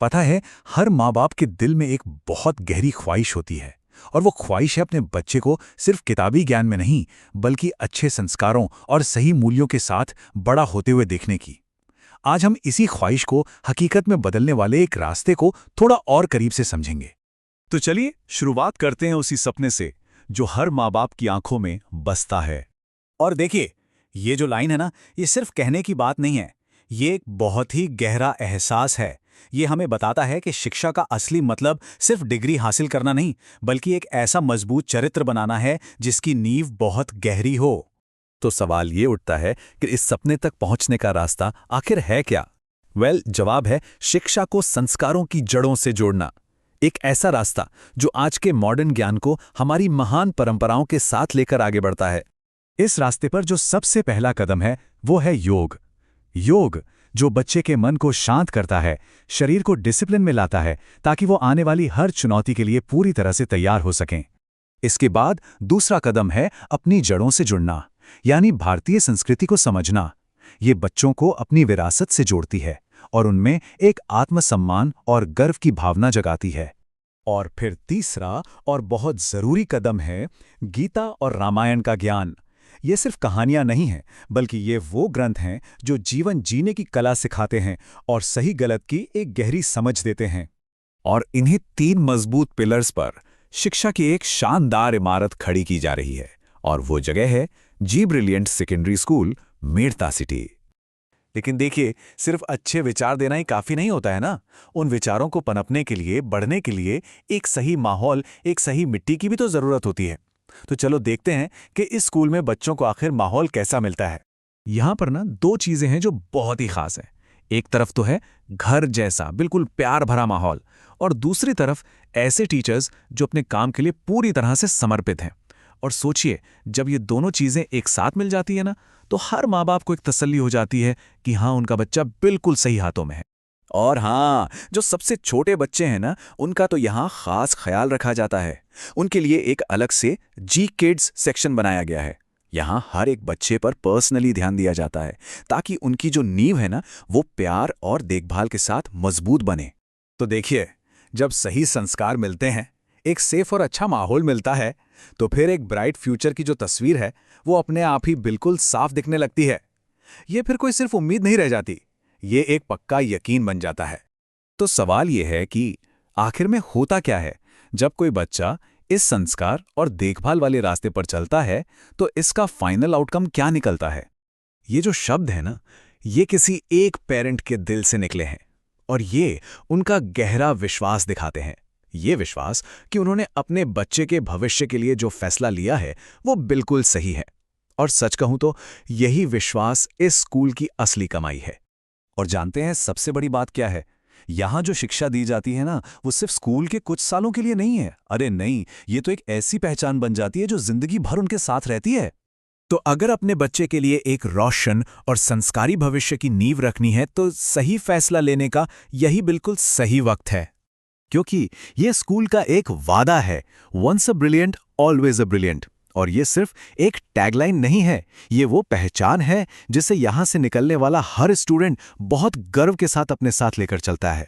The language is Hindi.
पता है, हर माँ बाप के दिल में एक बहुत गहरी ख्वाहिश होती है। और वो ख्वाहिश है अपने बच्चे को सिर्फ किताबी ज्ञान में नहीं, बल्कि अच्छे संस्कारों और सही मूल्यों के साथ बड़ा होते हुए देखने की। आज हम इसी ख्वाहिश को हकीकत में बदलने वाले एक रास्ते को थोड़ा और करीब से समझेंगे। तो चलिए शुरुआत करते हैं उसी सपने से जो हर माँ बाप की आंखों में बसता है। और देखिए, ये जो लाइन है ना, ये सिर्फ कहने की बात नहीं है। ये एक बहुत ही गहरा एहसास है। ये हमें बताता है कि शिक्षा का असली मतलब सिर्फ डिग्री हासिल करना नहीं, बल्कि एक ऐसा मजबूत चरित्र बनाना है जिसकी नींव बहुत गहरी हो। तो सवाल ये उठता है कि इस सपने तक पहुंचने का रास्ता आखिर है क्या? जवाब है शिक्षा को संस्कारों की जड़ों से जोड़ना। एक ऐसा रास्ता जो आज के मॉडर्न ज्ञान को हमारी महान परंपराओं के साथ लेकर आगे बढ़ता है। इस रास्ते पर जो सबसे पहला कदम है वो है योग। योग जो बच्चे के मन को शांत करता है, शरीर को डिसिप्लिन में लाता है, ताकि वो आने वाली हर चुनौती के लिए पूरी तरह से तैयार हो सकें। इसके बाद दूसरा कदम है अपनी जड़ों से जुड़ना, यानी भारतीय संस्कृति को समझना। ये बच्चों को अपनी विरासत से जोड़ती है और उनमें एक आत्मसम्मान और गर्व की भावना जगाती है। और फिर तीसरा और बहुत जरूरी कदम है गीता और रामायण का ज्ञान। ये सिर्फ कहानियां नहीं हैं, बल्कि ये वो ग्रंथ हैं जो जीवन जीने की कला सिखाते हैं और सही गलत की एक गहरी समझ देते हैं। और इन्हीं 3 मजबूत पिलर्स पर शिक्षा की एक शानदार इमारत खड़ी की जा रही है, और वो जगह है जी brilliant secondary school, Merta city. लेकिन देखिए, सिर्फ अच्छे विचार देना ही काफी नहीं होता है ना। उन विचारों को पनपने के लिए, बढ़ने के लिए एक सही माहौल, एक सही मिट्टी की भी तो जरूरत होती है। तो चलो देखते हैं कि इस स्कूल में बच्चों को आखिर माहौल कैसा मिलता है। यहाँ पर ना 2 चीजें हैं जो बहुत ही खास हैं। एक तरफ तो है घर जैसा बिल्कुल प्यार भरा माहौल, और दूसरी तरफ ऐसे टीचर्स जो अपने काम के लिए पूरी तरह से समर्पित हैं। और सोचिए, जब ये दोनों चीजें एक साथ मिल जाती है ना, तो हर माँ बाप को एक तसल्ली हो जाती है कि हाँ, उनका बच्चा बिल्कुल सही हाथों में है। और हाँ, जो सबसे छोटे बच्चे हैं ना, उनका तो यहाँ खास ख्याल रखा जाता है। उनके लिए एक अलग से जी किड्स सेक्शन बनाया गया है। यहाँ हर एक बच्चे पर पर्सनली ध्यान दिया जाता है, ताकि उनकी जो नींव है ना, वो प्यार और देखभाल के साथ मजबूत बने। तो देखिए, जब सही संस्कार मिलते हैं, एक सेफ और अच्छा माहौल मिलता है, तो फिर एक ब्राइट फ्यूचर की जो तस्वीर है, वो अपने आप ही बिल्कुल साफ दिखने लगती है। ये फिर कोई सिर्फ उम्मीद नहीं रह जाती, ये एक पक्का यकीन बन जाता है। तो सवाल यह है कि आखिर में होता क्या है जब कोई बच्चा इस संस्कार और देखभाल वाले रास्ते पर चलता है, तो इसका फाइनल आउटकम क्या निकलता है? ये जो शब्द है ना, ये किसी एक पेरेंट के दिल से निकले हैं, और ये उनका गहरा विश्वास दिखाते हैं। ये विश्वास कि उन्होंने अपने बच्चे के भविष्य के लिए जो फैसला लिया है, वो बिल्कुल सही है। और सच कहूं तो यही विश्वास इस स्कूल की असली कमाई है। और जानते हैं सबसे बड़ी बात क्या है? यहाँ जो शिक्षा दी जाती है ना, वो सिर्फ स्कूल के कुछ सालों के लिए नहीं है। अरे नहीं, ये तो एक ऐसी पहचान बन जाती है जो जिंदगी भर उनके साथ रहती है। तो अगर अपने बच्चे के लिए एक रोशन और संस्कारी भविष्य की नींव रखनी है, तो सही फैसला लेने का यही बिल्कुल सही वक्त है। क्योंकि ये स्कूल का एक वादा है, once a brilliant always a brilliant. और ये सिर्फ एक टैगलाइन नहीं है, ये वो पहचान है जिसे यहाँ से निकलने वाला हर स्टूडेंट बहुत गर्व के साथ अपने साथ लेकर चलता है।